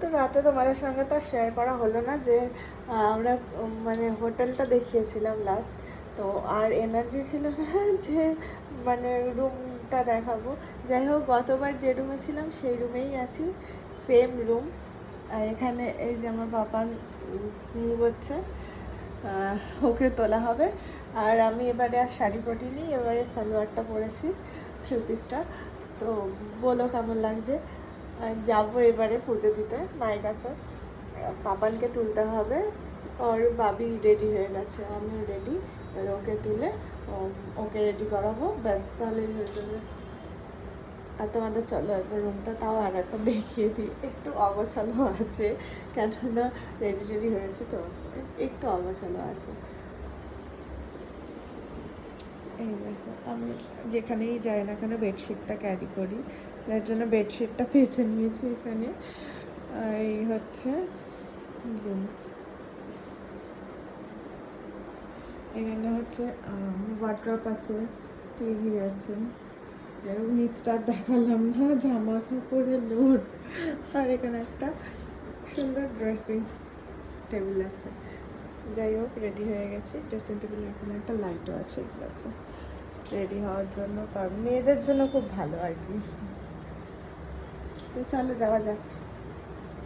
তো রাতে তোমাদের সঙ্গে তো শেয়ার করা হলো না যে আমরা মানে হোটেলটা দেখিয়েছিলাম লাস্ট, তো আর এনার্জি ছিল না যে মানে রুমটা দেখাবো। যাই হোক, গতবার যে রুমে ছিলাম সেই রুমেই আছি, সেম রুম। আর এখানে এই যে আমার বাবা হচ্ছে, ওকে তোলা হবে। আর আমি এবারে আর শাড়ি পরিনি, এবারে সালোয়ারটা পরেছি, থ্রি পিসটা। তো বলো কেমন লাগছে। যাবো এবারে পুজো দিতে মায়ের কাছে, পাপানকে তুলতে হবে। ওর বাবি রেডি হয়ে গেছে, আমিও রেডি। এবার ওকে তুলে ওকে রেডি করাবো, ব্যাস তাহলেই হয়ে যাবে। আর তোমাদের চলো একবার রুমটা তাও আর একবার দেখিয়ে দিই। একটু অগোছালো আছে, কেননা রেডি রেডি হয়েছে তো একটু অগোছালো আছে। এই দেখো, আমি যেখানেই যাই না কেন বেডশিটটা ক্যারি করি, যার জন্য বেডশিটটা পেতে নিয়েছি এখানে। আর এই হচ্ছে রুম। এখানে হচ্ছে ওয়ার্ড্রপ আছে, টিভি আছে। নিচটা দেখালাম না, জামা কাপড়ের লোড। আর এখানে একটা সুন্দর ড্রেসিং টেবিল আছে। যাই হোক, রেডি হয়ে গেছি। ড্রেসিং টেবিলে এখানে একটা লাইটও আছে, দেখো রেডি হওয়ার জন্য, কারণ মেয়েদের জন্য খুব ভালো আর কি। তো চলো যাওয়া যাক।